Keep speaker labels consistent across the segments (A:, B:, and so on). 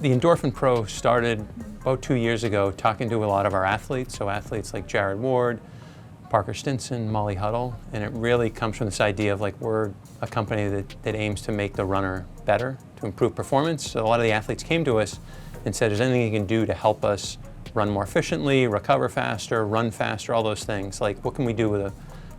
A: The Endorphin Pro started about 2 years ago talking to a lot of our athletes, so athletes like Jared Ward, Parker Stinson, Molly Huddle, and it really comes from this idea of like we're a company that aims to make the runner better, to improve performance. So a lot of the athletes came to us and said, is there anything you can do to help us run more efficiently, recover faster, run faster, all those things? Like what can we do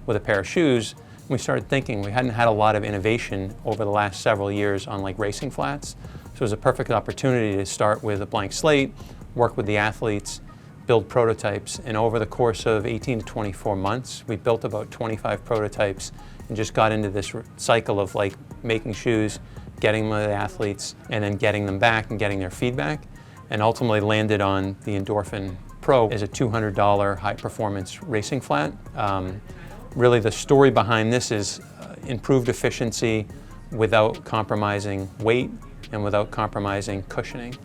A: with a pair of shoes? And we started thinking we hadn't had a lot of innovation over the last several years on like racing flats. So it was a perfect opportunity to start with a blank slate, work with the athletes, build prototypes, and over the course of 18 to 24 months, we built about 25 prototypes and just got into this cycle of like making shoes, getting them to the athletes, and then getting them back and getting their feedback, and ultimately landed on the Endorphin Pro as a $200 high-performance racing flat. Really the story behind this is improved efficiency without compromising weight and without compromising cushioning.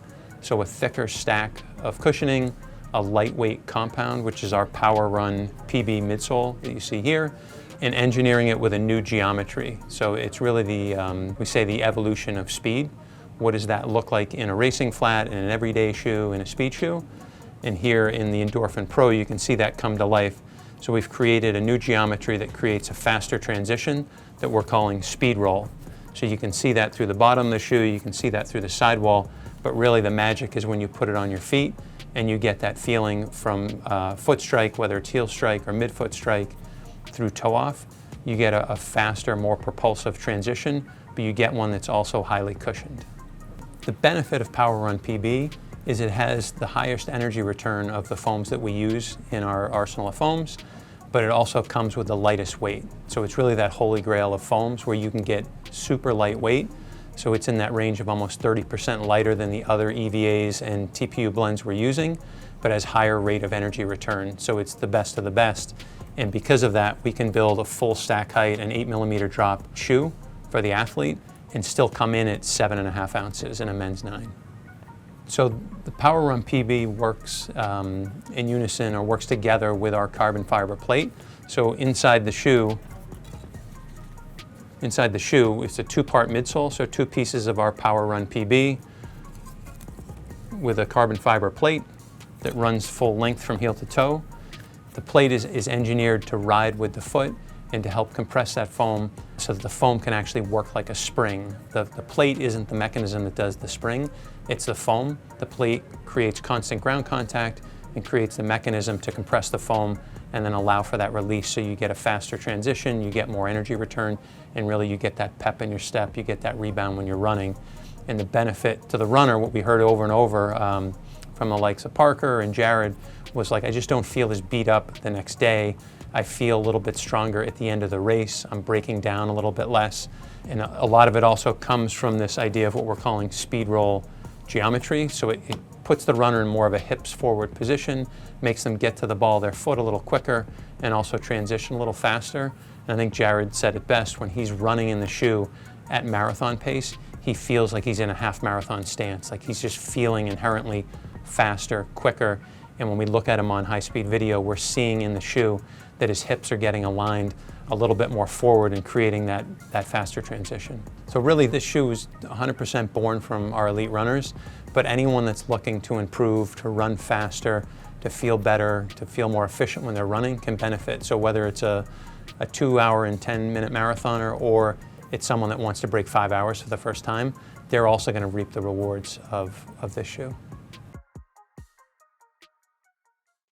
A: So a thicker stack of cushioning, a lightweight compound, which is our Power Run PB midsole that you see here, and engineering it with a new geometry. So it's really we say the evolution of speed. What does that look like in a racing flat, in an everyday shoe, in a speed shoe? And here in the Endorphin Pro, you can see that come to life. So we've created a new geometry that creates a faster transition that we're calling speed roll. So you can see that through the bottom of the shoe, you can see that through the sidewall, but really the magic is when you put it on your feet and you get that feeling from foot strike, whether it's heel strike or midfoot strike, through toe off. You get a faster, more propulsive transition, but you get one that's also highly cushioned. The benefit of Power Run PB is it has the highest energy return of the foams that we use in our arsenal of foams, but it also comes with the lightest weight. So it's really that holy grail of foams where you can get super lightweight. So it's in that range of almost 30% lighter than the other EVAs and TPU blends we're using, but has higher rate of energy return. So it's the best of the best. And because of that, we can build a full stack height, an 8mm drop shoe for the athlete and still come in at 7.5 ounces in a men's 9. So the Power Run PB works in unison or works together with our carbon fiber plate. So inside the shoe, it's a 2-part midsole, so 2 pieces of our Power Run PB with a carbon fiber plate that runs full length from heel to toe. The plate is engineered to ride with the foot and to help compress that foam so that the foam can actually work like a spring. The plate isn't the mechanism that does the spring, it's the foam. The plate creates constant ground contact and creates the mechanism to compress the foam and then allow for that release so you get a faster transition, you get more energy return, and really you get that pep in your step, you get that rebound when you're running. And the benefit to the runner, what we heard over and over from the likes of Parker and Jared, was like, I just don't feel as beat up the next day. I feel a little bit stronger at the end of the race. I'm breaking down a little bit less. And a lot of it also comes from this idea of what we're calling speed roll geometry. So it puts the runner in more of a hips forward position, makes them get to the ball of their foot a little quicker, and also transition a little faster. And I think Jared said it best, when he's running in the shoe at marathon pace, he feels like he's in a half marathon stance, like he's just feeling inherently faster, quicker. And when we look at him on high-speed video, we're seeing in the shoe that his hips are getting aligned a little bit more forward and creating that faster transition. So really this shoe is 100% born from our elite runners, but anyone that's looking to improve, to run faster, to feel better, to feel more efficient when they're running can benefit. So whether it's a 2-hour and 10-minute marathoner or it's someone that wants to break 5 hours for the first time, they're also going to reap the rewards of this shoe.